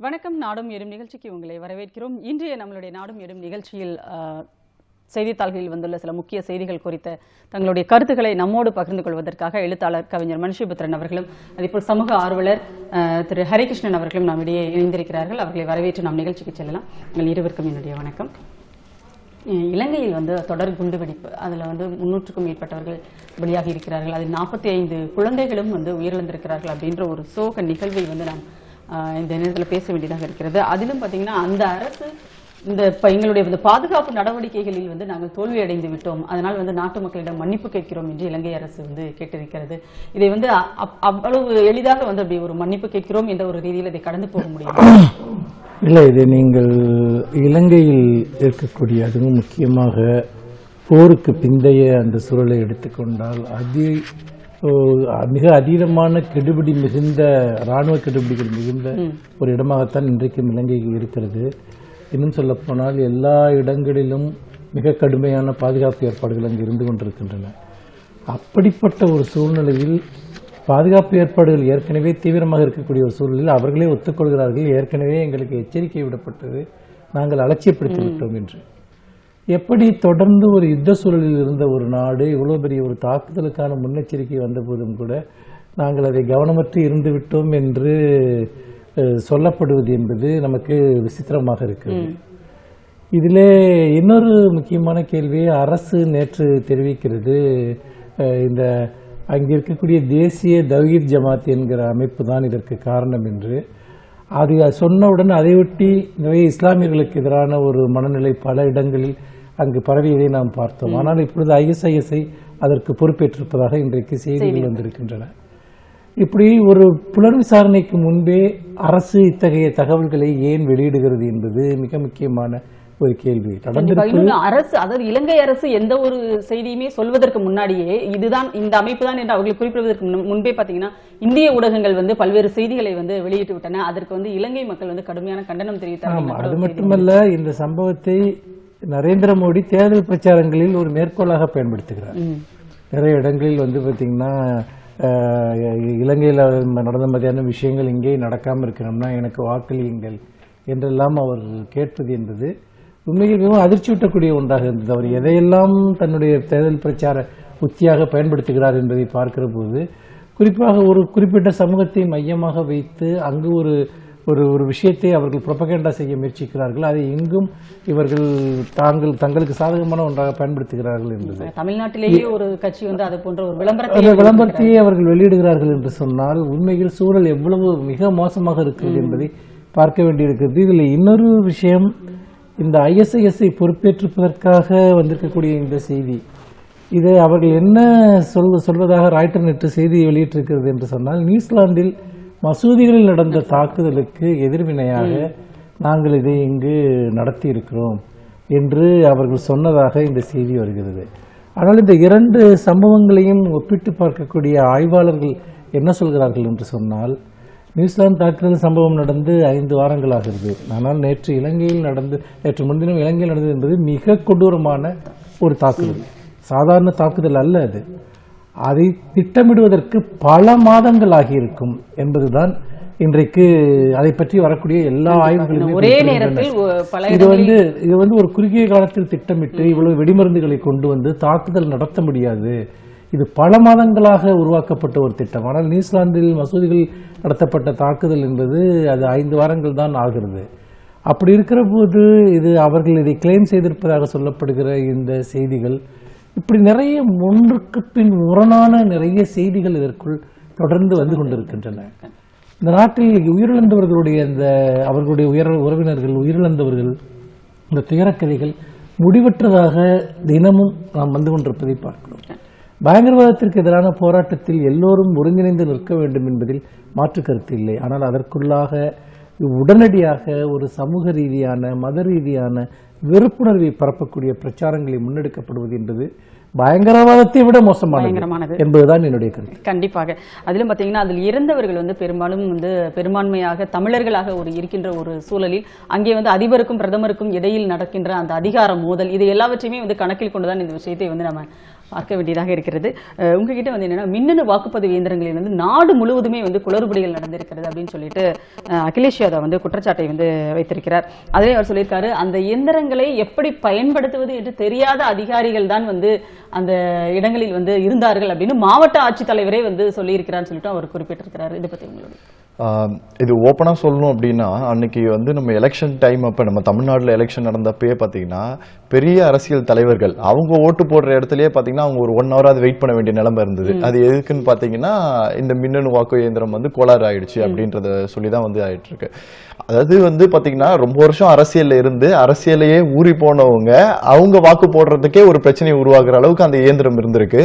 வணக்கம். நாடும் எடும் நிகழ்ச்சிக்கு உங்களை வரவேற்கிறோம். இன்றைய நம்மளுடைய நாடும் எடும் நிகழ்ச்சியில் செய்தித்தாள்களில் வந்துள்ள சில முக்கிய செய்திகள் குறித்த தங்களுடைய கருத்துக்களை நம்மோடு பகிர்ந்து கொள்வதற்காக எழுத்தாளர் கவிஞர் மனுஷிபுத்திரன் அவர்களும் அதேபோல் சமூக ஆர்வலர் திரு ஹரிகிருஷ்ணன் அவர்களும் நாம் இடையே இணைந்திருக்கிறார்கள். அவர்களை வரவேற்று நாம் நிகழ்ச்சிக்கு செல்லலாம். உங்கள் இருவருக்கும் என்னுடைய வணக்கம். இலங்கையில் தொடர் குண்டுவெடிப்பு, அதில் 300க்கும் மேற்பட்டவர்கள் பலியாகி இருக்கிறார்கள். அதில் 45 குழந்தைகளும் உயிரிழந்திருக்கிறார்கள் அப்படின்ற ஒரு சோக நிகழ்வை நாம் இந்த நேரத்தில் பேச வேண்டியதாக இருக்கிறது. அதிலும் பார்த்தீங்கன்னா அந்த அரசு எங்களுடைய பாதுகாப்பு நடவடிக்கைகளில் நாங்கள் தோல்வி அடைந்து விட்டோம், அதனால் நாட்டு மக்களிடம் மன்னிப்பு கேட்கிறோம் என்று இலங்கை அரசு கேட்டிருக்கிறது. இதை அவ்வளவு எளிதாக அப்படி ஒரு மன்னிப்பு கேட்கிறோம் என்ற ஒரு ரீதியில் இதை கடந்து போக முடியும் இல்லை. இது நீங்கள் இலங்கையில் இருக்கக்கூடிய, அதுவும் முக்கியமாக போருக்கு பிந்தைய அந்த சூழலை எடுத்துக்கொண்டால் மிக அதீதமான கெடுபிடி மிகுந்த இராணுவ கெடுபிடிகள் மிகுந்த ஒரு இடமாகத்தான் இன்றைக்கும் இலங்கை இருக்கிறது. இன்னும் சொல்ல போனால் எல்லா இடங்களிலும் மிக கடுமையான பாதுகாப்பு ஏற்பாடுகள் அங்கு இருந்து கொண்டிருக்கின்றன. அப்படிப்பட்ட ஒரு சூழ்நிலையில் பாதுகாப்பு ஏற்பாடுகள் ஏற்கனவே தீவிரமாக இருக்கக்கூடிய ஒரு சூழலில் அவர்களே ஒத்துக்கொள்கிறார்கள், ஏற்கனவே எங்களுக்கு எச்சரிக்கை விடப்பட்டது, நாங்கள் அலட்சியப்படுத்தி விட்டோம் என்று. எப்படி தொடர்ந்து ஒரு யுத்த சூழலில் இருந்த ஒரு நாடு இவ்வளவு பெரிய ஒரு தாக்குதலுக்கான முன்னெச்சரிக்கை வந்த போதும் கூட நாங்கள் அதை கவனமற்று இருந்து விட்டோம் என்று சொல்லப்படுவது என்பது நமக்கு விசித்திரமாக இருக்கிறது. இதிலே இன்னொரு முக்கியமான கேள்வியை அரசு நேற்று தெரிவிக்கிறது. இந்த அங்கே இருக்கக்கூடிய தேசிய தவ்ஹீத் ஜமாத் என்கிற அமைப்பு தான் இதற்கு காரணம் என்று. அது சொன்னவுடன் அதையொட்டி நிறைய இஸ்லாமியர்களுக்கு எதிரான ஒரு மனநிலை பல இடங்களில் அங்கு பரவியதை நாம் பார்த்தோம். ஆனால் இப்பொழுது ISIS அதற்கு பொறுப்பேற்றிருப்பதாக இன்றைக்கு செய்திகள் வந்திருக்கின்றன. இப்படி ஒரு புலன் விசாரணைக்கு முன்பே அரசு இத்தகைய தகவல்களை ஏன் வெளியிடுகிறது என்பது மிக முக்கியமான ஒரு கேள்வி. அரசு, அதாவது இலங்கை அரசு எந்த ஒரு செய்தியுமே சொல்வதற்கு முன்னாடியே இதுதான் இந்த அமைப்பு தான் என்று அவர்கள் குறிப்பிடுவதற்கு முன்பே பாத்தீங்கன்னா இந்திய ஊடகங்கள் பல்வேறு செய்திகளை வெளியிட்டு விட்டன. அதற்கு இலங்கை மக்கள் கடுமையான கண்டனம் தெரிவித்தார்கள். அது மட்டுமல்ல, இந்த சம்பவத்தை நரேந்திர மோடி தேர்தல் பிரச்சாரங்களில் ஒரு மேற்கோளாக பயன்படுத்துகிறார். நிறைய இடங்களில் பாத்தீங்கன்னா இலங்கையில் நடந்த மாதிரியான விஷயங்கள் இங்கே நடக்காமல் இருக்கணும்னா எனக்கு வாக்களியுங்கள் என்றெல்லாம் அவர் கேட்பது என்பது உண்மையில் மிகவும் அதிர்ச்சியூட்டக்கூடிய ஒன்றாக இருந்தது. அவர் எதையெல்லாம் தன்னுடைய தேர்தல் பிரச்சார உத்தியாக பயன்படுத்துகிறார் என்பதை பார்க்கிற போது குறிப்பாக ஒரு குறிப்பிட்ட சமூகத்தை மையமாக வைத்து அங்கு ஒரு ஒரு விஷயத்தை அவர்கள் புரொபகண்டா செய்ய முயற்சிக்கிறார்கள். அதை எங்கும் இவர்கள் தங்களுக்கு சாதகமான ஒன்றாக பயன்படுத்துகிறார்கள் என்பது. தமிழ்நாட்டிலேயே ஒரு கட்சி அது போன்ற ஒரு விளம்பரத்தையே அவர்கள் வெளியிடுகிறார்கள் என்று சொன்னால் உண்மையில் சூழல் எவ்வளவு மிக மோசமாக இருக்கிறது என்பதை பார்க்க வேண்டியிருக்கிறது. இதில் இன்னொரு விஷயம், இந்த ISIS பொறுப்பேற்றிருப்பதற்காக வந்திருக்கக்கூடிய இந்த செய்தி, இதை அவர்கள் என்ன சொல்வதாக ராய்ட்டர் நேற்று செய்தி வெளியிட்டிருக்கிறது என்று சொன்னால், நியூசிலாந்தில் மசூதிகளில் நடந்த தாக்குதலுக்கு எதிர்வினையாக நாங்கள் இதை இங்கு நடத்தி இருக்கிறோம் என்று அவர்கள் சொன்னதாக இந்த செய்தி வருகிறது. ஆனால் இந்த இரண்டு சம்பவங்களையும் ஒப்பிட்டு பார்க்கக்கூடிய ஆய்வாளர்கள் என்ன சொல்கிறார்கள் என்று சொன்னால், நியூசிலாந்து தாக்குதல் சம்பவம் நடந்து 5 வாரங்கள் ஆகிறது. ஆனால் நேற்று முன்தினம் இலங்கையில் நடந்தது என்பது மிக கொடூரமான ஒரு தாக்குதல், சாதாரண தாக்குதல் அல்ல. அதை திட்டமிடுவதற்கு பல மாதங்கள் ஆகியிருக்கும் என்பதுதான் இன்றைக்கு அதை பற்றி வரக்கூடிய எல்லா ஆய்வுகளுமே. இது ஒரு குறுகிய காலத்தில் திட்டமிட்டு இவ்வளவு வெடிமருந்துகளை கொண்டு தாக்குதல் நடத்த முடியாது. இது பல மாதங்களாக உருவாக்கப்பட்ட ஒரு திட்டம். ஆனால் நியூசிலாந்தில் மசூதிகள் நடத்தப்பட்ட தாக்குதல் என்பது அது 5 வாரங்கள் தான் ஆகிறது. அப்படி இருக்கிற போது அவர்கள் இதை கிளைம் செய்திருப்பதாக சொல்லப்படுகிற இந்த செய்திகள், இப்படி நிறைய ஒன்றுக்கு பின் முரணான நிறைய செய்திகள் இதற்குள் தொடர்ந்து வந்து கொண்டிருக்கின்றன. இந்த நாட்டில் உயிரிழந்தவர்களுடைய அவர்களுடைய உறவினர்கள் உயிரிழந்தவர்கள் இந்த துயரக்கதைகள் முடிவற்றதாக தினமும் நாம் வந்து கொண்டிருப்பதை பார்க்கிறோம். பயங்கரவாதத்திற்கு எதிரான போராட்டத்தில் எல்லோரும் ஒருங்கிணைந்து நிற்க வேண்டும் என்பதில் மாற்று கருத்து இல்லை. ஆனால் அதற்குள்ளாக உடனடியாக ஒரு சமூக ரீதியான மத ரீதியான வெறுப்புணர்வை பரப்பக்கூடிய பிரச்சாரங்களை முன்னெடுக்கப்படுவது என்பது பயங்கரவாதத்தை விட மோசமானது என்பதுதான் என்னுடைய கருத்து. கண்டிப்பாக. அதிலும் பார்த்தீங்கன்னா அதில் இறந்தவர்கள் பெரும்பாலும் பெரும்பான்மையாக தமிழர்களாக இருக்கின்ற ஒரு சூழலில் அங்கே அதிபருக்கும் பிரதமருக்கும் இடையில் நடக்கின்ற அந்த அதிகார மோதல், இது எல்லாவற்றையுமே கணக்கில் கொண்டுதான் இந்த விஷயத்தை நம்ம பார்க்க வேண்டியதாக இருக்கிறது. உங்ககிட்ட வந்து என்னன்னா மின்னணு வாக்குப்பதிவு இயந்திரங்களில் வந்து நாடு முழுவதுமே வந்து குளறுபடிகள் நடந்திருக்கிறது அப்படின்னு சொல்லிட்டு அகிலேஷ் யாதவ் வந்து குற்றச்சாட்டை வந்து வைத்திருக்கிறார். அதிலே அவர் சொல்லியிருக்காரு, அந்த இயந்திரங்களை எப்படி பயன்படுத்துவது என்று தெரியாத அதிகாரிகள் தான் வந்து அந்த இடங்களில் வந்து இருந்தார்கள் அப்படின்னு மாவட்ட ஆட்சித்தலைவரே வந்து சொல்லியிருக்கிறான்னு சொல்லிட்டு அவர் குறிப்பிட்டிருக்கிறார். இதை பத்தி உங்களுடைய இது ஓப்பனா சொல்லணும் அப்படின்னா, அன்னைக்கு வந்து நம்ம எலெக்ஷன் டைம் அப்ப நம்ம தமிழ்நாட்டில் எலெக்ஷன் நடந்தப்பே பாத்தீங்கன்னா பெரிய அரசியல் தலைவர்கள் அவங்க ஓட்டு போடுற இடத்துலயே பாத்தீங்கன்னா அவங்க ஒரு 1 hour வெயிட் பண்ண வேண்டிய நிலைமை இருந்தது. அது எதுக்குன்னு பாத்தீங்கன்னா இந்த மின்னணு வாக்கு இயந்திரம் வந்து கோளாறு ஆயிடுச்சு அப்படின்றத சொல்லிதான் வந்து ஆயிட்டு இருக்கு. அதாவது வந்து பாத்தீங்கன்னா ரொம்ப வருஷம் அரசியல்ல இருந்து அரசியலையே ஊறி போனவங்க அவங்க வாக்கு போடுறதுக்கே ஒரு பிரச்சனை உருவாக்குற அளவுக்கு அந்த இயந்திரம் இருந்திருக்கு.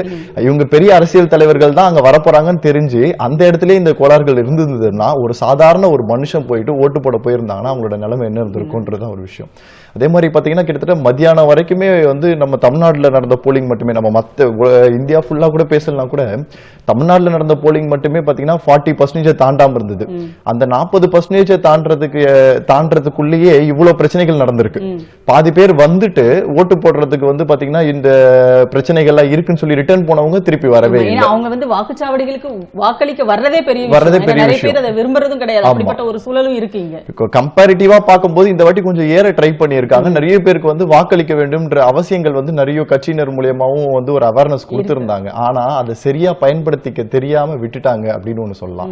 இவங்க பெரிய அரசியல் தலைவர்கள் தான் அங்க வரப்போறாங்கன்னு தெரிஞ்சு அந்த இடத்துல இந்த கோளாறுகள் இருந்ததுன்னா ஒரு சாதாரண ஒரு மனுஷன் போயிட்டு ஓட்டு போட போயிருந்தாங்கன்னா அவங்களோட நிலைமை என்ன இருந்திருக்கும்ன்றதான் ஒரு விஷயம். அதே மாதிரி பாத்தீங்கன்னா கிட்டத்தட்ட மத்தியானம் வரைக்குமே வந்து நம்ம தமிழ்நாட்டில் நடந்த போலிங் மட்டுமே, நம்ம மற்ற இந்தியா ஃபுல்லா கூட பேசலாம் கூட தமிழ்நாட்டில் நடந்த போலிங் மட்டுமே பாத்தீங்கன்னா 40% தாண்டாம இருந்தது. அந்த 40% தாண்டறதுக்குள்ளேயே இவ்வளவு பிரச்சனைகள் நடந்திருக்கு. பாதி பேர் வந்துட்டு ஓட்டு போடுறதுக்கு வந்து பாத்தீங்கன்னா இந்த பிரச்சனைகள்லாம் இருக்குன்னு சொல்லி ரிட்டர்ன் போனவங்க திருப்பி வரவே இல்லை. அவங்க வந்து வாக்குச்சாவடிகளுக்கு வாக்களிக்க வர்றதே பெரிய விஷயம், அதை விரும்புறதும் கிடையாது. அப்படிப்பட்ட ஒரு சூழலும் இருக்கு. கம்பேரிட்டிவா பார்க்கும்போது இந்த வாட்டி கொஞ்சம் ஏற ட்ரை பண்ணியிருக்காங்க. நிறைய பேருக்கு வந்து வாக்களிக்க வேண்டும்ன்ற அவசியங்கள் வந்து நிறைய கட்சியினர் மூலியமாவும் வந்து ஒரு அவேர்னஸ் கொடுத்திருந்தாங்க. ஆனா அதை சரியா பயன்படுத்திக்க தெரியாம விட்டுட்டாங்க அப்படின்னு ஒண்ணு சொல்லலாம்.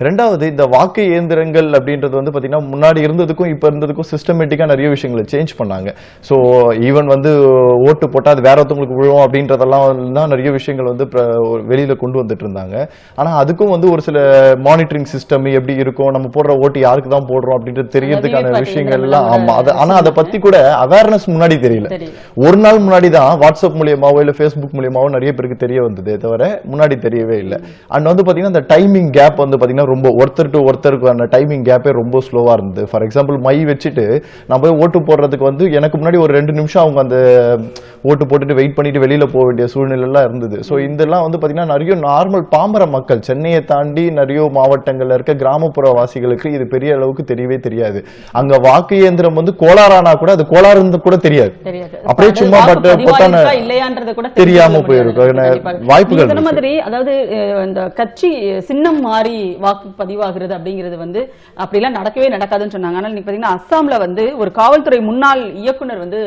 ரெண்டாவது, இந்த வாக்கு இயந்திரங்கள் அப்படின்றது வந்து பாத்தீங்கன்னா முன்னாடி இருந்ததுக்கும் இப்ப இருந்ததுக்கும் சிஸ்டமேட்டிக்கா நிறைய விஷயங்களை சேஞ்ச் பண்ணாங்க. சோ ஈவன் வந்து ஓட்டு போட்டா அது வேற ஒருத்தவங்களுக்கு விழும் அப்படின்றதெல்லாம் தான் நிறைய விஷயங்கள் வந்து வெளியில கொண்டு வந்துட்டு இருந்தாங்க. ஆனா அதுக்கும் வந்து ஒரு சில மானிட்டரிங் சிஸ்டம் எப்படி இருக்கும், நம்ம போடுற ஓட்டு யாருக்கு தான் போடுறோம் அப்படின்றது தெரியறதுக்கான விஷயங்கள் எல்லாம். ஆமா, ஆனா அதை பத்தி கூட அவேர்னஸ் முன்னாடி தெரியல. ஒரு நாள் முன்னாடி தான் வாட்ஸ்அப் மூலியமாவோ இல்ல பேஸ்புக் மூலியமாவோ நிறைய பேருக்கு தெரிய வந்ததே தவிர முன்னாடி தெரியவே இல்லை. அண்ட் வந்து பாத்தீங்கன்னா அந்த டைமிங் கேப் வந்து பாத்தீங்கன்னா ரொம்ப ஒருத்தர் டு ஒருத்தருக்கு அந்த டைமிங் கேப்பே ரொம்ப ஸ்லோவா இருந்தது. ஃபார் எக்ஸாம்பிள் மை வச்சுட்டு நான் போய் ஓட்டு போடுறதுக்கு வந்து எனக்கு முன்னாடி ஒரு 2 நிமிஷம் அவங்க அந்த ஓட்டு போட்டுட்டு வெயிட் பண்ணிட்டு வெளியில போக வேண்டிய சூழ்நிலை எல்லாம் இருந்தது. ஸோ இதெல்லாம் வந்து பாத்தீங்கன்னா நிறைய நார்மல் பாமர மக்கள், சென்னையை தாண்டி நிறைய மாவட்டங்கள்ல இருக்க கிராமப்புற வாசிகளுக்கு இது பெரிய அளவுக்கு தெரியவே தெரியாது. அங்க வாக்கு இயந்திரம் வந்து கோளாறானா கூட அது கோளாறு கூட தெரியாது, அப்படியே சும்மா தெரியாம போயிருக்கும் வாய்ப்புகள் மாதிரி. அதாவது இந்த கட்சி சின்னம் மாறி வாக்கு பதிவாகிறது அப்படிங்கிறது வந்து அப்படிலாம் நடக்கவே நடக்காதுன்னு சொன்னாங்க. ஆனால் நீங்க பாத்தீங்கன்னா அஸ்ஸாம்ல வந்து ஒரு காவல்துறை முன்னாள் இயக்குனர் வந்து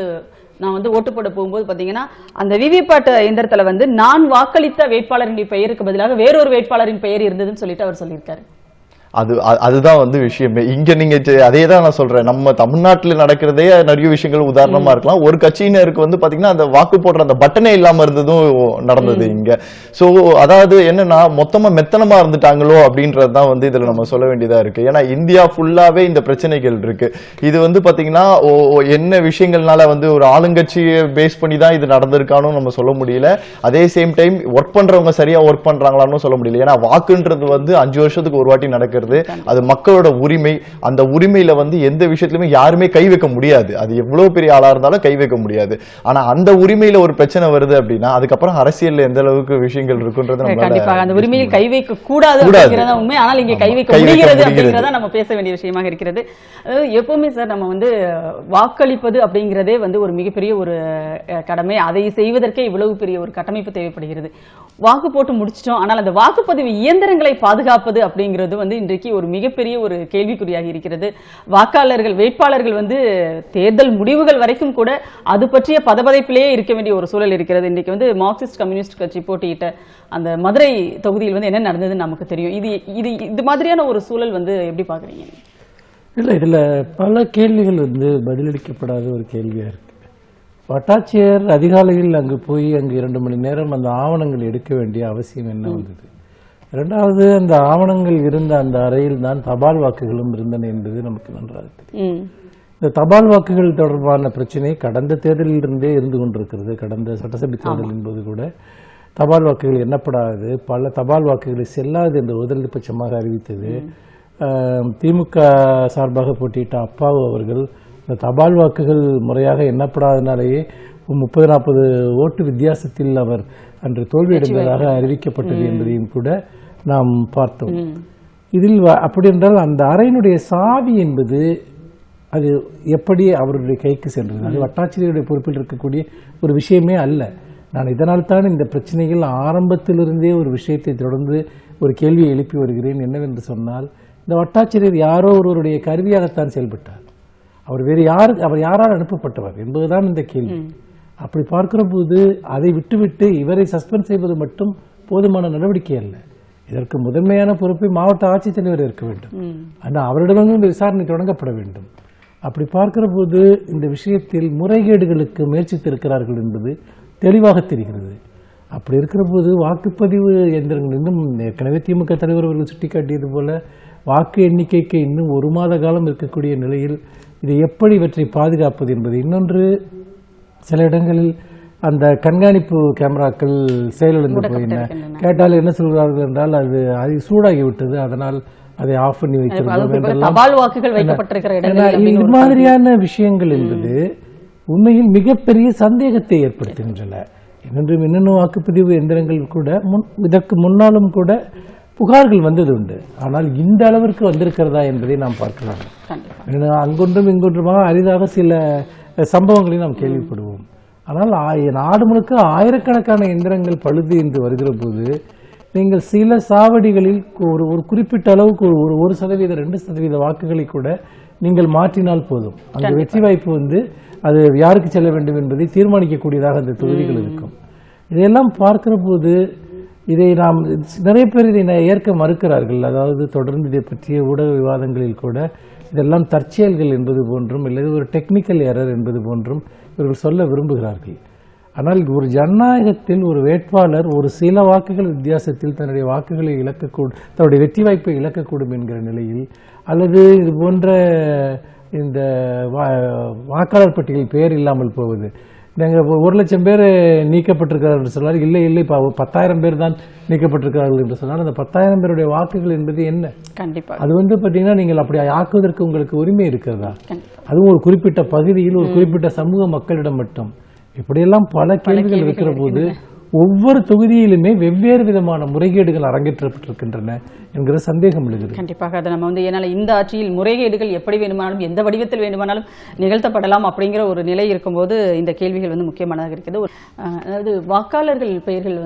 நான் வந்து ஓட்டு போட போகும்போது பாத்தீங்கன்னா அந்த விவிபேட் இயந்திரத்துல வந்து நான் வாக்களித்த வேட்பாளரின் பெயருக்கு பதிலாக வேறொரு வேட்பாளரின் பெயர் இருந்ததுன்னு சொல்லிட்டு அவர் சொல்லியிருக்காரு. அதுதான் வந்து விஷயமே. இங்க நீங்க அதே தான் நான் சொல்றேன், நம்ம தமிழ்நாட்டில் நடக்கிறதே நிறைய விஷயங்கள் உதாரணமா இருக்கலாம். ஒரு கட்சியினருக்கு வந்து பாத்தீங்கன்னா அந்த வாக்கு போடுற அந்த பட்டனே இல்லாம இருந்ததும் நடந்தது இங்க. சோ அதாவது என்னன்னா மொத்தமா மெத்தனமா இருந்துட்டாங்களோ அப்படின்றதுதான் வந்து இதுல நம்ம சொல்ல வேண்டியதா இருக்கு. ஏன்னா இந்தியா ஃபுல்லாவே இந்த பிரச்சனைகள் இருக்கு. இது வந்து பாத்தீங்கன்னா என்ன விஷயங்கள்னால வந்து ஒரு ஆளுங்கட்சியை பேஸ் பண்ணி தான் இது நடந்திருக்கானு நம்ம சொல்ல முடியல. அதே சேம் டைம் ஒர்க் பண்றவங்க சரியா ஒர்க் பண்றாங்களான்னு சொல்ல முடியல. ஏன்னா வாக்குன்றது வந்து 5 வருஷத்துக்கு ஒரு வாட்டி நடக்கிறது. அது மக்களோட உரிமை. அந்த உரிமையில வந்து எந்த விஷயத்திலுமே யாருமே கை வைக்க முடியாது. அது எவ்வளவு பெரிய ஆளா இருந்தாலும் கை வைக்க முடியாது. ஆனா அந்த உரிமையில ஒரு பிரச்சனை வருது அப்படின்னா அதுக்கப்புறம் அரசியல் எந்த அளவுக்கு விஷயங்கள் இருக்குன்றது கண்டிப்பாக அந்த உரிமையில் கை வைக்க கூடாது அப்படிங்கறத உண்மை. ஆனால் இங்க கை வைக்க முடிகிறது அப்படிங்கறத நம்ம பேச வேண்டிய விஷயமாக இருக்கிறது. எப்பவுமே சார் நம்ம வந்து வாக்களிப்பது அப்படிங்கிறதே வந்து ஒரு மிகப்பெரிய ஒரு கடமை. அதை செய்வதற்கே இவ்வளவு பெரிய ஒரு கட்டமைப்பு தேவைப்படுகிறது. வாக்கு போட்டு முடிச்சிட்டோம், ஆனால் அந்த வாக்குப்பதிவு இயந்திரங்களை பாதுகாப்பது அப்படிங்கிறது வந்து இன்றைக்கு ஒரு மிகப்பெரிய ஒரு கேள்விக்குறியாக இருக்கிறது. வாக்காளர்கள் வேட்பாளர்கள் வந்து தேர்தல் முடிவுகள் வரைக்கும் கூட அது பற்றிய பதபதைப்பிலேயே இருக்க வேண்டிய ஒரு சூழல் இருக்கிறது. இன்றைக்கு வந்து மார்க்சிஸ்ட் கம்யூனிஸ்ட் கட்சி போட்டியிட்ட அந்த மதுரை தொகுதியில் வந்து என்ன நடந்ததுன்னு நமக்கு தெரியும். இது மாதிரியான ஒரு சூழல் வந்து எப்படி பாக்குறீங்க? இல்லை, இதுல பல கேள்விகள் வந்து பதிலளிக்கப்படாத ஒரு கேள்வியா இருக்கு. வட்டாட்சியர் அதிகாலையில் அங்கு போய் அங்கு 2 மணி நேரம் அந்த ஆவணங்கள் எடுக்க வேண்டிய அவசியம் என்ன வந்தது? இரண்டாவது, அந்த ஆவணங்கள் இருந்த அந்த அறையில் தான் தபால் வாக்குகளும் இருந்தன என்பது நமக்கு நன்றாக தெரியும். இந்த தபால் வாக்குகள் தொடர்பான பிரச்சனை கடந்த தேர்தலில் இருந்தே இருந்து கொண்டிருக்கிறது. கடந்த சட்டசபை தேர்தலின் போது கூட தபால் வாக்குகள் எண்ணப்படாது, பல தபால் வாக்குகளை செல்லாது என்று உதரிபட்சமாக அறிவித்தது. திமுக சார்பாக போட்டியிட்ட அப்பாவு அவர்கள் இந்த தபால் வாக்குகள் முறையாக எண்ணப்படாதனாலேயே 30-40 ஓட்டு வித்தியாசத்தில் அவர் அன்று தோல்வியடைந்ததாக அறிவிக்கப்பட்டது என்பதையும் கூட நாம் பார்த்தோம். இதில் அப்படி என்றால் அந்த அறையினுடைய சாவி என்பது அது எப்படி அவருடைய கைக்கு சென்றது? அது வட்டாட்சியருடைய பொறுப்பில் இருக்கக்கூடிய ஒரு விஷயமே அல்ல. நான் இதனால் தான் இந்த பிரச்சனைகள் ஆரம்பத்திலிருந்தே ஒரு விஷயத்தை தொடர்ந்து ஒரு கேள்வியை எழுப்பி வருகிறேன். என்னவென்று சொன்னால், இந்த வட்டாட்சியர் யாரோ ஒருவருடைய கருவியாகத்தான் செயல்பட்டார். அவர் யாரால் அனுப்பப்பட்டவர் என்பதுதான் இந்த கேள்வி. அப்படி பார்க்கிற போது அதை விட்டுவிட்டு இவரை சஸ்பெண்ட் செய்வது மட்டும் போதுமான நடவடிக்கை அல்ல. இதற்கு முதன்மையான பொறுப்பை மாவட்ட ஆட்சித்தலைவர் இருக்க வேண்டும். ஆனால் அவரிடமிருந்து இந்த விசாரணை தொடங்கப்பட வேண்டும். அப்படி பார்க்கிற போது இந்த விஷயத்தில் முறைகேடுகளுக்கு முயற்சித்திருக்கிறார்கள் என்பது தெளிவாக தெரிகிறது. அப்படி இருக்கிற போது வாக்குப்பதிவு எந்திரங்கள் இன்னும் ஏற்கனவே திமுக தலைவர் அவர்கள் சுட்டிக்காட்டியது போல வாக்கு எண்ணிக்கைக்கு இன்னும் 1 மாத காலம் இருக்கக்கூடிய நிலையில் இதை எப்படி இவற்றை பாதுகாப்பது என்பது. இன்னொன்று, சில இடங்களில் அந்த கண்காணிப்பு கேமராக்கள் செயலிழந்து போயின. கேட்டால் என்ன சொல்கிறார்கள் என்றால், அது சூடாகி விட்டது, அதனால் அதை ஆஃப் பண்ணி வைத்திருக்கிறோம். இது மாதிரியான விஷயங்கள் என்பது உண்மையில் மிகப்பெரிய சந்தேகத்தை ஏற்படுத்துகின்றன. இன்னும் வாக்குப்பதிவு எந்திரங்கள் கூட இதற்கு முன்னாலும் கூட புகார்கள் வந்தது உண்டு. ஆனால் இந்த அளவிற்கு வந்திருக்கிறதா என்பதை நாம் பார்க்கலாம். அங்கொன்றும் இங்கொன்றுமாக அரிதாக சில சம்பவங்களை நாம் கேள்விப்படுவோம். ஆனால் நாடு முழுக்க ஆயிரக்கணக்கான எந்திரங்கள் பழுது என்று வருகிற போது நீங்கள் சில சாவடிகளில் ஒரு குறிப்பிட்ட அளவுக்கு 1%, 2% வாக்குகளை கூட நீங்கள் மாற்றினால் போதும். அந்த வெற்றி வாய்ப்பு அது யாருக்கு செல்ல வேண்டும் என்பதை தீர்மானிக்கக்கூடியதாக அந்த தொகுதிகள் இருக்கும். இதையெல்லாம் பார்க்கிற போது இதை நாம் நிறைய பேர் இதை ஏற்க மறுக்கிறார்கள். அதாவது தொடர்ந்து இதை பற்றிய ஊடக விவாதங்களில் கூட இதெல்லாம் தற்செயல்கள் என்பது போன்றும் அல்லது ஒரு டெக்னிக்கல் எரர் என்பது போன்றும் இவர்கள் சொல்ல விரும்புகிறார்கள். ஆனால் ஒரு ஜனநாயகத்தில் ஒரு வேட்பாளர் ஒரு சில வாக்குகள் வித்தியாசத்தில் தன்னுடைய வாக்குகளை இழக்கக்கூடும், தன்னுடைய வெற்றி வாய்ப்பை இழக்கக்கூடும் என்கிற நிலையில், அல்லது இது போன்ற இந்த வாக்காளர் பட்டியலில் பெயர் இல்லாமல் போவது, நாங்கள் 1,00,000 பேர் நீக்கப்பட்டிருக்கிறார்கள் என்று சொன்னால், இல்லை இப்போ 10,000 பேர் தான் நீக்கப்பட்டிருக்கிறார்கள் என்று சொன்னால், அந்த 10,000 பேருடைய வாக்குகள் என்பது என்ன? கண்டிப்பாக அது பார்த்தீங்கன்னா, நீங்கள் அப்படி ஆக்குவதற்கு உங்களுக்கு உரிமை இருக்கிறதா? அதுவும் ஒரு குறிப்பிட்ட பகுதியில் ஒரு குறிப்பிட்ட சமூக மக்களிடம் மட்டும். இப்படியெல்லாம் பல கேள்விகள் இருக்கிற போது ஒவ்வொரு தொகுதியிலுமே வெவ்வேறு விதமான முறைகேடுகள் அரங்கேற்றப்பட்டிருக்கின்றன என்கிற சந்தேகம் எழுகிறது. கண்டிப்பாக அதை நம்ம ஏனால் இந்த ஆட்சியில் முறைகேடுகள் எப்படி வேண்டுமானாலும் எந்த வடிவத்தில் வேண்டுமானாலும் நிகழ்த்தப்படலாம் அப்படிங்கிற ஒரு நிலை இருக்கும்போது இந்த கேள்விகள் முக்கியமானதாக இருக்கிறது. அதாவது வாக்காளர்கள் பெயர்கள்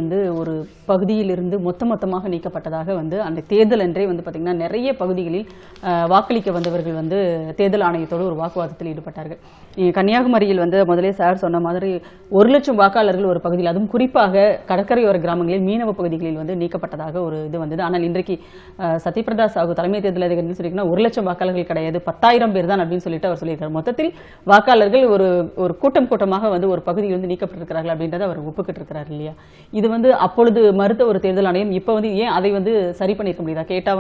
ஒரு பகுதியிலிருந்து மொத்தமாக நீக்கப்பட்டதாக அந்த தேர்தல் அன்றே பார்த்தீங்கன்னா நிறைய பகுதிகளில் வாக்களிக்க வந்தவர்கள் தேர்தல் ஆணையத்தோடு ஒரு வாக்குவாதத்தில் ஈடுபட்டார்கள். கன்னியாகுமரியில் முதலே சார் சொன்ன மாதிரி 1,00,000 வாக்காளர்கள் ஒரு பகுதியில், அதுவும் குறிப்பாக கடற்கரையோர கிராமங்களில் மீனவ பகுதிகளில் நீக்கப்பட்டதாக ஒரு இது வந்தது. ஆனால் இன்றைக்கு சத்யபிரதா சாகு தலைமை தேர்தல் அதிகாரி சொல்லியிருக்கா 1,00,000 வாக்காளர்கள் கிடையாது, 10,000 பேர் தான் அப்படின்னு சொல்லிட்டு அவர் சொல்லியிருக்காரு. மொத்தத்தில் வாக்காளர்கள் ஒரு கூட்டமாக ஒரு பகுதியில் நீக்கப்பட்டிருக்கிறார்கள் அப்படின்றத அவர் ஒப்புக்கிட்டு இருக்கிறார் இல்லையா? இது அப்பொழுது மறுத்த ஒரு தேர்தல் ஆணையம் இப்போ ஏன் அதை சரி பண்ணிருக்க முடியுதா? கேட்டா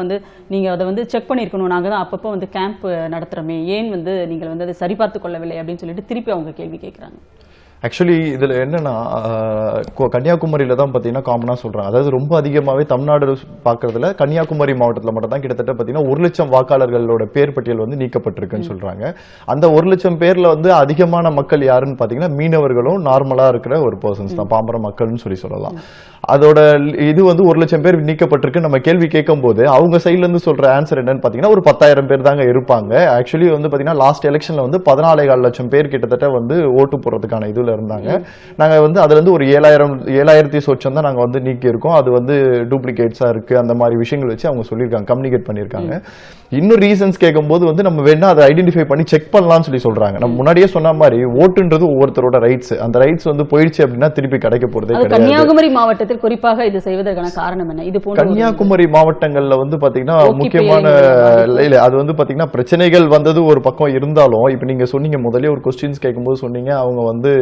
நீங்க அதை செக் பண்ணிருக்கணும், நாங்க தான் அப்பப்போ கேம்ப் நடத்துறோமே, ஏன் நீங்கள் அதை சரிபார்த்து கொள்ளவில்லை அப்படின்னு சொல்லிட்டு திருப்பி அவங்க கேள்வி கேட்கிறாங்க. ஆக்சுவலி இதுல என்னன்னா, கன்னியாகுமரியில தான் பாத்தீங்கன்னா காமனா சொல்றாங்க. அதாவது ரொம்ப அதிகமாவே தமிழ்நாடு பாக்குறதுல கன்னியாகுமரி மாவட்டத்துல மட்டும் தான் கிட்டத்தட்ட பாத்தீங்கன்னா 1,00,000 வாக்காளர்களோட பேர் பட்டியல் நீக்கப்பட்டிருக்குன்னு சொல்றாங்க. அந்த 1,00,000 பேர்ல அதிகமான மக்கள் யாருன்னு பாத்தீங்கன்னா மீனவர்களும் நார்மலா இருக்கிற ஒரு பர்சன்ஸ் தான், பாம்பர மக்கள்னு சொல்லலாம். அதோட இது 1,00,000 பேர் நீக்கப்பட்டிருக்கு. நம்ம கேள்வி கேட்கும் போது அவங்க சைட்ல இருந்து சொல்ற ஆன்சர் என்னன்னு பாத்தீங்கன்னா ஒரு 10,000 பேர் தாங்க இருப்பாங்க. ஆக்சுவலி பாத்தீங்கன்னா லாஸ்ட் எலெக்ஷன்ல 14.25 லட்சம் பேர் கிட்டத்தட்ட ஓட்டு போடுறதுக்கான இதுல இருந்தாங்க. நாங்க அதுல இருந்து ஒரு 7,000 சொச்சம் தான் நாங்க நீக்கி இருக்கோம். அது டூப்ளிகேட்ஸா இருக்கு, அந்த மாதிரி விஷயங்கள் வச்சு அவங்க சொல்லியிருக்காங்க, கம்யூனிகேட் பண்ணிருக்காங்க. இன்னும் ரீசன்ஸ் கேட்கும் போது நம்ம வேணா அதை ஐடென்டிஃபை பண்ணி செக் பண்ணலாம்னு சொல்றாங்க. நம்ம முன்னாடியே சொன்ன மாதிரி ஓட்டுன்றது ஒவ்வொருத்தரோட ரைட்ஸ். அந்த ரைட்ஸ் போயிடுச்சு அப்படின்னா திருப்பி கிடைக்க போறதே கிடையாது. கன்னியாகுமரி மாவட்டத்தில் குறிப்பாக இது செய்வதற்கான காரணம் என்ன? இது போன்ற கன்னியாகுமரி மாவட்டங்கள்ல பாத்தீங்கன்னா முக்கியமான இல்ல அது பாத்தீங்கன்னா பிரச்சனைகள் வந்தது ஒரு பக்கம் இருந்தாலும், இப்ப நீங்க சொன்னீங்க முதல்ல ஒரு கொஸ்டின்ஸ் கேட்கும்போது சொன்னீங்க அவங்க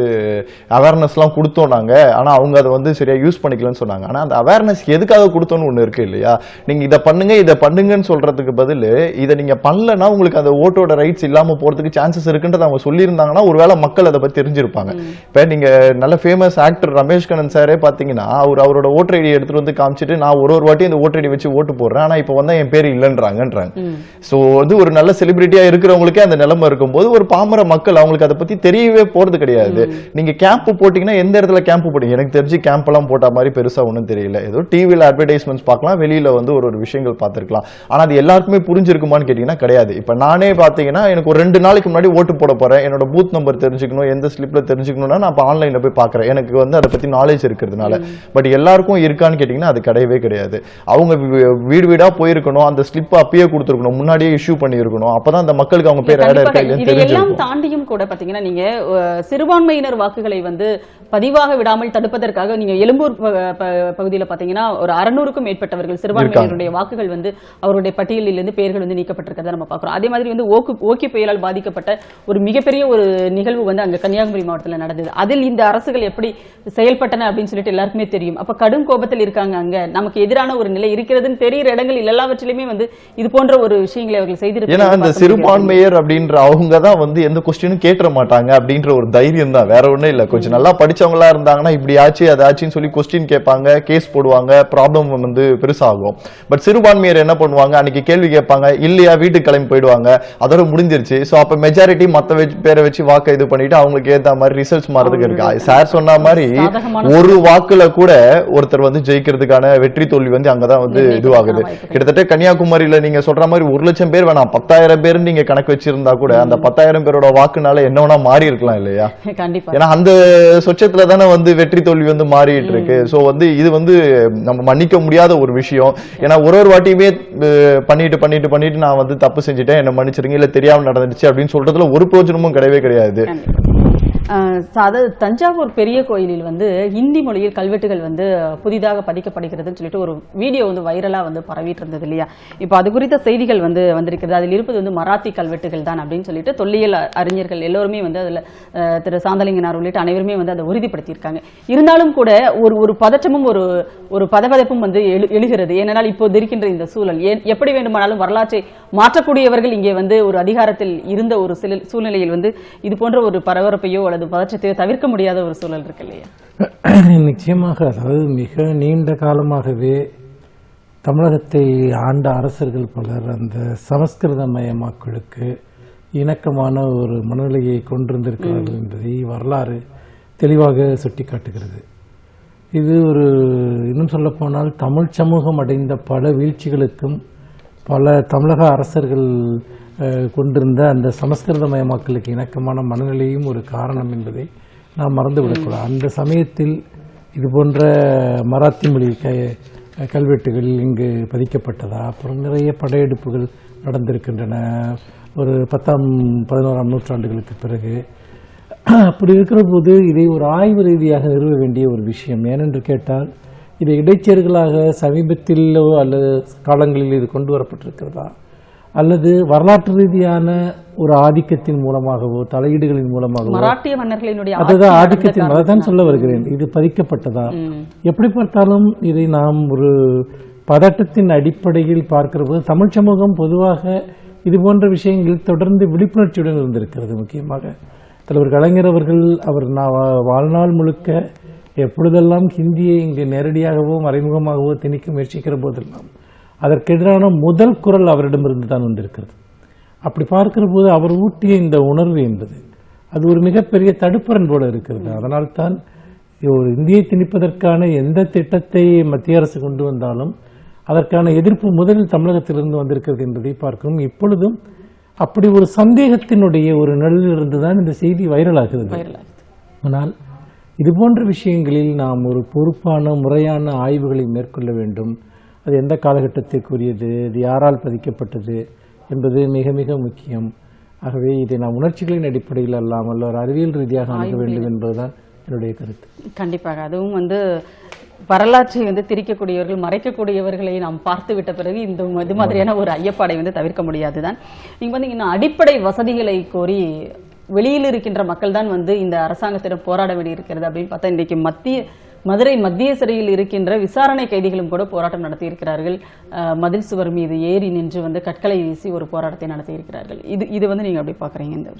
அவேர்னஸ் எல்லாம் கொடுத்தோம் நாங்க, ஆனா அவங்க அதை சரியா யூஸ் பண்ணிக்கலன்னு சொன்னாங்க. ஆனா அந்த அவேர்னஸ் எதுக்காக கொடுத்தோன்னு ஒண்ணு இருக்கு இல்லையா? நீங்க இதை பண்ணுங்கன்னு சொல்றதுக்கு பதில் இதை நீங்க பண்ணலன்னா உங்களுக்கு அந்த ஓட்டோட ரைட்ஸ் இல்லாம போறதுக்கு சான்சஸ் இருக்குன்றது அவங்க சொல்லியிருந்தாங்கன்னா ஒருவேளை மக்கள் அதை பத்தி தெரிஞ்சிருப்பாங்க. இப்ப நீங்க நல்ல ஃபேமஸ் ஆக்டர் ரமேஷ் கண்ணன் சாரே பாத்தீங்கன்னா அவரோட ஓட்டர் ஐடி எடுத்துட்டு காமிச்சிட்டு நான் ஒரு வாட்டி இந்த ஓட்டர் ஐடி வச்சு ஓட்டு போடுறேன், ஆனா இப்ப என் பேர் இல்லைன்றாங்கன்றாங்க. சோ ஒரு நல்ல செலிபிரிட்டியா இருக்கிறவங்களுக்கே அந்த நிலைமை இருக்கும்போது ஒரு பாமர மக்கள் அவங்களுக்கு அதை பத்தி தெரியவே போறது கிடையாது. நீங்க கேம்ப் போட்டீங்கன்னா எந்த இடத்துல கேம்ப் போட்டீங்க? எனக்கு தெரிஞ்சு கேம்ப் எல்லாம் போட்ட மாதிரி பெருசா ஒன்றும் தெரியல. ஏதோ டிவில அட்வர்டைஸ்மெண்ட்ஸ் பார்க்கலாம், வெளியில ஒரு விஷயங்கள் பார்த்திருக்கலாம். ஆனா அது எல்லாருக்குமே புரிஞ்சு முடிஞ்சிருக்குமான்னு கேட்டீங்கன்னா கிடையாது. இப்ப நானே பாத்தீங்கன்னா எனக்கு ஒரு 2 நாளைக்கு முன்னாடி ஓட்டு போட போறேன், என்னோட பூத் நம்பர் தெரிஞ்சுக்கணும், எந்த ஸ்லிப்ல தெரிஞ்சுக்கணும்னா நான் ஆன்லைன்ல போய் பாக்குறேன், எனக்கு வந்து அதை பத்தி நாலேஜ் இருக்கிறதுனால. பட் எல்லாருக்கும் இருக்கான்னு கேட்டீங்கன்னா அது கிடையவே கிடையாது. அவங்க வீடு வீடா போயிருக்கணும், அந்த ஸ்லிப் அப்பயே கொடுத்துருக்கணும், முன்னாடியே இஷ்யூ பண்ணி இருக்கணும், அப்பதான் அந்த மக்களுக்கு அவங்க பேர் ஆட் இருக்கா இல்லைன்னு தெரிஞ்சிருக்கும். தாண்டியும் கூட பாத்தீங்கன்னா நீங்க சிறுபான்மையினர் வாக்குகளை வந்து பதிவாக விடாமல் தடுப்பதற்காக நீங்க எழும்பூர் பகுதியில் பாத்தீங்கன்னா ஒரு 600க்கும் மேற்பட்டவர்கள் சிறுபான்மையினருடைய வாக்குகள் வந்து அவருடைய பட்டியலில் இருந்து பெயர்கள் வந்து நீக்கப்பட்டிருக்கிறத நம்ம பார்க்கிறோம். அதே மாதிரி வந்து ஓகி புயலால் பாதிக்கப்பட்ட ஒரு மிகப்பெரிய ஒரு நிகழ்வு வந்து அங்க கன்னியாகுமரி மாவட்டத்தில் நடந்தது. அதில் இந்த அரசுகள் எப்படி செயல்பட்டன அப்படின்னு சொல்லிட்டு எல்லாருக்குமே தெரியும். அப்ப கடும் கோபத்தில் இருக்காங்க. அங்க நமக்கு எதிரான ஒரு நிலை இருக்கிறதுன்னு தெரிகிற இடங்கள் எல்லாவற்றிலுமே வந்து இது போன்ற ஒரு விஷயங்களை அவர்கள் செய்திருக்காங்க. ஏன்னா அந்த சிறுபான்மையர் அப்படின்ற அவங்க தான் வந்து எந்த கொஸ்டினும் கேட்க மாட்டாங்க அப்படின்ற ஒரு தைரியம் தான், வேற ஒண்ணும் இல்ல. கொஞ்சம் நல்லா படிச்சவங்களா இருந்தாங்கன்னா இப்படி ஆச்சு அது ஆச்சுன்னு சொல்லி கொஸ்டின் கேட்பாங்க, கேஸ் போடுவாங்க, ப்ராப்ளம் வந்து பெருசாகும். பட் சிறுபான்மையர் என்ன பண்ணுவாங்க, அன்னைக்கு கேள்வி கேட்பாங்க, இல்லையா வீட்டுக்கு கிளம்பி போயிடுவாங்க, அதோட முடிஞ்சிருச்சு. சோ அப்ப மெஜாரிட்டி மத்த பேரை வச்சு வாக்கு இது பண்ணிட்டு அவங்களுக்கு ஏத்த மாதிரி ரிசல்ட்ஸ் மாறதுக்கு இருக்கு. சார் சொன்ன மாதிரி ஒரு வாக்குல கூட ஒருத்தர் வந்து ஜெயிக்கிறதுக்கான வெற்றி தோல்வி வந்து அங்கதான் வந்து இதுவாகுது. கிட்டத்தட்ட கன்னியாகுமரியில நீங்க சொல்ற மாதிரி 1 லட்சம் பேர் வேணாம் 10,000 பேர் நீங்க கணக்கு வச்சிருந்தா கூட அந்த 10,000 பேரோட வாக்குனால என்ன வேணா மாறி இருக்கலாம் இல்லையா? ஏன்னா அந்த சொச்சத்துல தானே வந்து வெற்றி தோல்வி வந்து மாறிட்டு இருக்கு. சோ வந்து இது வந்து நம்ம மன்னிக்க முடியாத ஒரு விஷயம். ஏன்னா ஒரு வாட்டியுமே பண்ணிட்டு நான் வந்து தப்பு செஞ்சுட்டேன், என்ன மன்னிச்சிருங்க, இல்ல தெரியாம நடந்துச்சு அப்படின்னு சொல்றதுல ஒரு பிரயோஜனமும் கிடையவே கிடையாது. அதாவது தஞ்சாவூர் பெரிய கோயிலில் வந்து ஹிந்தி மொழியில் கல்வெட்டுகள் வந்து புதிதாக பதிக்கப்படுகிறதுன்னு சொல்லிட்டு ஒரு வீடியோ வந்து வைரலா வந்து பரவிட்டு இருந்தது இல்லையா? இப்போ அது குறித்த செய்திகள் வந்து வந்திருக்கிறது. அதில் இருப்பது வந்து மராத்தி கல்வெட்டுகள் தான் அப்படின்னு சொல்லிட்டு தொல்லியல் அறிஞர்கள் எல்லோருமே வந்து அதுல திரு சாந்தலிங்கனார் உள்ளிட்ட அனைவருமே வந்து அதை உறுதிப்படுத்தியிருக்காங்க. இருந்தாலும் கூட ஒரு பதற்றமும் ஒரு பதபதப்பும் வந்து எழுகிறது. ஏனென்றால் இப்போது இருக்கின்ற இந்த சூழல் எப்படி வேண்டுமானாலும் வரலாற்றை மாற்றக்கூடியவர்கள் இங்கே வந்து ஒரு அதிகாரத்தில் இருந்த ஒரு சில சூழ்நிலையில் வந்து இது போன்ற ஒரு பரபரப்பையோ அல்லது பதற்றத்தையோ தவிர்க்க முடியாத ஒரு சூழல் இருக்கு இல்லையா? நிச்சயமாக. அதாவது மிக நீண்ட காலமாகவே தமிழகத்தை ஆண்ட அரசர்கள் பலர் அந்த சமஸ்கிருதமயமாக்களுக்கு இணக்கமான ஒரு மனநிலையை கொண்டிருந்திருக்கிறார்கள் என்பதை வரலாறு தெளிவாக சுட்டிக்காட்டுகிறது. இது இன்னும் சொல்ல போனால் தமிழ் சமூகம் அடைந்த பல வீழ்ச்சிகளுக்கும் பல தமிழக அரசர்கள் கொண்டிருந்த அந்த சமஸ்கிருதமயமாக்கலுக்கு இணக்கமான மனநிலையும் ஒரு காரணம் என்பதை நாம் மறந்துவிடக்கூடாது. அந்த சமயத்தில் இது போன்ற மராத்தி மொழி கல்வெட்டுகள் இங்கு பதிக்கப்பட்டதா, அப்புறம் நிறைய படையெடுப்புகள் நடந்திருக்கின்றன ஒரு 10ஆம் 11ஆம் நூற்றாண்டுகளுக்கு பிறகு. அப்படி இருக்கிற போது இதை ஒரு ஆய்வு ரீதியாக நிறுவ வேண்டிய ஒரு விஷயம். ஏனென்று கேட்டால் இது இடைச்செருகளாக சமீபத்திலோ அல்லது காலங்களில் இது கொண்டு வரப்பட்டிருக்கிறதா, அல்லது வரலாற்று ரீதியான ஒரு ஆதிக்கத்தின் மூலமாகவோ தலையீடுகளின் மூலமாகவோ, அதுதான் ஆதிக்கத்தின், அதைத்தான் சொல்ல வருகிறேன், இது பதிக்கப்பட்டதா? எப்படி பார்த்தாலும் இதை நாம் ஒரு பதட்டத்தின் அடிப்படையில் பார்க்கிற போது தமிழ் சமூகம் பொதுவாக இது போன்ற விஷயங்களில் தொடர்ந்து விழிப்புணர்ச்சியுடன் இருந்திருக்கிறது. முக்கியமாக தலைவர் கலைஞர் அவர்கள் அவர் வாழ்நாள் முழுக்க எப்பொழுதெல்லாம் ஹிந்தியை இங்கு நேரடியாகவோ மறைமுகமாகவோ திணிக்க முயற்சிக்கிற போதெல்லாம் அதற்கெதிரான முதல் குரல் அவரிடமிருந்து தான் வந்திருக்கிறது. அப்படி பார்க்கிற போது அவர் ஊட்டிய இந்த உணர்வு என்பது அது ஒரு மிகப்பெரிய தடுப்பரன் போல இருக்கிறது. அதனால்தான் ஒரு இந்தியை திணிப்பதற்கான எந்த திட்டத்தை மத்திய அரசு கொண்டு வந்தாலும் அதற்கான எதிர்ப்பு முதலில் தமிழகத்திலிருந்து வந்திருக்கிறது என்பதை பார்க்கிறோம். இப்பொழுதும் அப்படி ஒரு சந்தேகத்தினுடைய ஒரு நிலையிலிருந்து தான் இந்த செய்தி வைரலாகிறது. ஆனால் இது போன்ற விஷயங்களில் நாம் ஒரு பொறுப்பான முறையான ஆய்வுகளை மேற்கொள்ள வேண்டும். அது எந்த காலகட்டத்திற்குரியது, இது யாரால் பதிக்கப்பட்டது என்பது மிக மிக முக்கியம். ஆகவே இதை நாம் உணர்ச்சிகளின் அடிப்படையில் அல்லாமல் ஒரு அறிவியல் ரீதியாக அணுக வேண்டும் என்பதுதான் என்னுடைய கருத்து. கண்டிப்பாக. அதுவும் வந்து வரலாற்றை வந்து திரிக்கக்கூடியவர்கள் மறைக்கக்கூடியவர்களை நாம் பார்த்து விட்ட பிறகு இது மாதிரியான ஒரு ஐயப்பாடை வந்து தவிர்க்க முடியாதுதான். நீங்க வந்து இன்னும் அடிப்படை வசதிகளை கோரி வெளியில் இருக்கின்ற மக்கள் தான் வந்து இந்த அரசாங்கத்திடம் போராட வேண்டியிருக்கிறது அப்படின்னு பார்த்தா இன்றைக்கு மதுரை மத்திய சிறையில் இருக்கின்ற விசாரணை கைதிகளும் கூட போராட்டம் நடத்தி இருக்கிறார்கள். மதில் சுவர் மீது ஏறி நின்று வந்து கற்களை வீசி ஒரு போராட்டத்தை நடத்தி இருக்கிறார்கள். இது வந்து நீங்க எப்படி பாக்குறீங்க? இந்த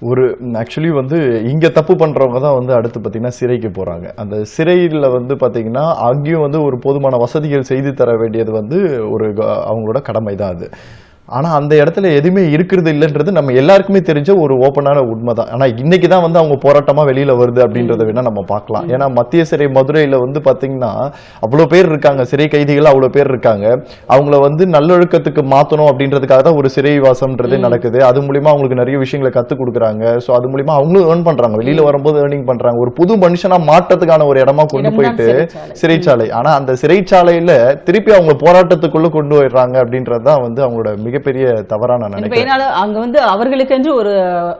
ஒரு ஆக்சுவலி வந்து இங்க தப்பு பண்றவங்க தான் வந்து அடுத்து பாத்தீங்கன்னா சிறைக்கு போறாங்க. அந்த சிறையில வந்து பாத்தீங்கன்னா அங்கேயும் வந்து ஒரு போதுமான வசதிகள் செய்து தர வேண்டியது வந்து அவங்களோட கடமை தான். அது ஆனா அந்த இடத்துல எதுவுமே இருக்கிறது இல்லைன்றது நம்ம எல்லாருக்குமே தெரிஞ்ச ஒரு ஓப்பனான உண்மைதான். ஆனா இன்னைக்கு தான் வந்து அவங்க போராட்டமா வெளியில வருது அப்படின்றத வேணா நம்ம பார்க்கலாம். ஏன்னா மத்திய சிறை மதுரையில வந்து பாத்தீங்கன்னா அவ்வளவு பேர் இருக்காங்க, சிறை கைதிகள் அவ்வளவு பேர் இருக்காங்க. அவங்கள வந்து நல்லொழுக்கத்துக்கு மாத்தணும் அப்படின்றதுக்காக தான் ஒரு சிறை வாசம்ன்றது நடக்குது. அது மூலியமா அவங்களுக்கு நிறைய விஷயங்களை கத்துக் கொடுக்குறாங்க. சோ அது மூலியமா அவங்களும் ஏர்ன் பண்றாங்க, வெளியில வரும்போது ஏர்னிங் பண்றாங்க. ஒரு புது மனுஷனா மாற்றத்துக்கான ஒரு இடமா கொண்டு போயிட்டு சிறைச்சாலை. ஆனா அந்த சிறைச்சாலையில திருப்பி அவங்க போராட்டத்துக்குள்ள கொண்டு போயிடுறாங்க அப்படின்றதுதான் வந்து அவங்களோட மிகப்பெரிய தவறான நான் நினைக்கிறேன். அங்க வந்து அவர்களுக்கென்று ஒரு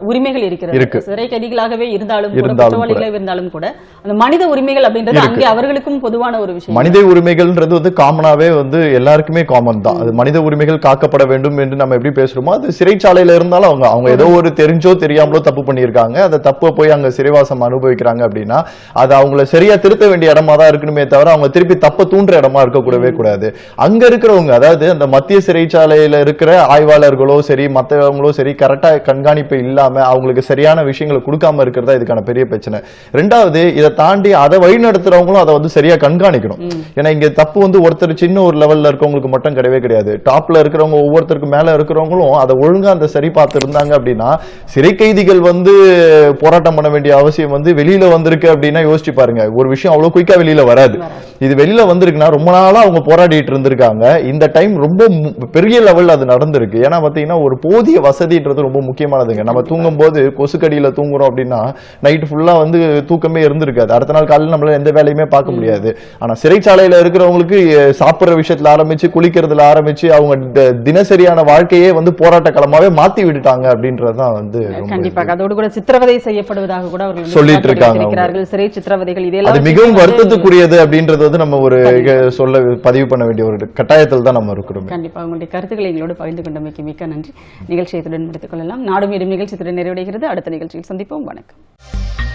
உரிமைகள் இருக்கிறது. சிறை கைதிகளாகவே இருந்தாலும் குற்றவாளிகளாக இருந்தாலும் கூட அந்த மனித உரிமைகள் அப்படின்றது அங்கே அவர்களுக்கும் பொதுவான ஒரு விஷயம். மனித உரிமைகள்ன்றது வந்து காமனாவே வந்து எல்லாருக்குமே காமன் தான். அது மனித உரிமைகள் காக்கப்பட வேண்டும் என்று நம்ம எப்படி பேசுறோமோ அது சிறைச்சாலையில இருந்தாலும் அவங்க ஏதோ ஒரு தெரிஞ்சோ தெரியாமலோ தப்பு பண்ணியிருக்காங்க. அந்த தப்பை போய் அங்க சிறைவாசம் அனுபவிக்கிறாங்க அப்படின்னா அது அவங்கள சரியா திருத்த வேண்டிய இடமா தான் இருக்கணுமே தவிர அவங்க திருப்பி தப்ப தூண்டுற இடமா இருக்கக்கூடவே கூடாது. அங்க இருக்கிறவங்க, அதாவது அந்த மத்திய சிறைச்சாலையில இருக்கிற ஆய்வாளர்களோ சரி மற்றவங்களோ சரி கரெக்டா கண்காணிப்பு இல்லாம அவங்களுக்கு சரியான விஷயங்களை கொடுக்காம இருக்கிறதா இதுக்கான பெரிய பிரச்சனை. ரெண்டாவது, இதை தாண்டி அதை வழிநடத்துறவங்களும் அதை வந்து சரியா கண்காணிக்கணும். ஏன்னா இங்க தப்பு வந்து ஒருத்தர் சின்ன ஒரு லெவல்ல இருக்கவங்களுக்கு மட்டும் கிடையவே கிடையாது. டாப்ல இருக்கிறவங்க ஒவ்வொருத்தருக்கு மேல இருக்கிறவங்களும் அதை ஒழுங்கா அந்த சரி பார்த்து இருந்தாங்க அப்படின்னா சிறை கைதிகள் வந்து போராட்டம் பண்ண வேண்டிய அவசியம் வந்து வெளியில வந்திருக்கு அப்படின்னா யோசிச்சு பாருங்க. ஒரு விஷயம் அவ்வளவு குயிக்கா வெளியில வராது. இது வெளியில வந்திருக்குன்னா ரொம்ப நாளா அவங்க போராடிட்டு இருந்திருக்காங்க. இந்த டைம் ரொம்ப பெரிய லெவல்ல அது நடந்திருக்கு. ஏன்னா பாத்தீங்கன்னா ஒரு போதிய வசதின்றது ரொம்ப முக்கியமானதுங்க. நம்ம தூங்கும் போது கொசுக்கடியில தூங்குறோம் அப்படின்னா நைட் ஃபுல்லா வந்து தூக்கமே இருந்திருக்காது. அடுத்த நாள் காலையில் நம்மளால எந்த வேலையுமே பார்க்க முடியாது. ஆனா சிறைச்சாலையில இருக்கிறவங்களுக்கு சாப்பிடுற விஷயத்துல ஆரம்பிச்சு குளிக்கிறதுல ஆரம்பிச்சு அவங்க தினசரியான வாழ்க்கையே வந்து போராட்ட களமாவே மாத்தி விட்டுட்டாங்க அப்படின்றதுதான் வந்து கண்டிப்பாக. அதோடு கூட சித்திரவதை செய்யப்படுவதாக கூட அவர்கள் சொல்லிட்டு இருக்காங்க. சிறை சித்திரவதைகள் அது மிகவும் வருத்தத்துக்குரியது அப்படின்றது வந்து நம்ம ஒரு சொல்ல பதிவு பண்ண வேண்டிய ஒரு கட்டாயத்தில் தான் நம்ம இருக்கிறோம். கண்டிப்பா உங்களுடைய கருத்துக்களை எங்களோடு பகிர்ந்து கொண்டமைக்கு மிக்க நன்றி. நிகழ்ச்சியை முடித்துக் கொள்ளலாம். நாடும் வீடும் நிகழ்ச்சி நிறைவடைகிறது. அடுத்த நிகழ்ச்சியில் சந்திப்போம். வணக்கம்.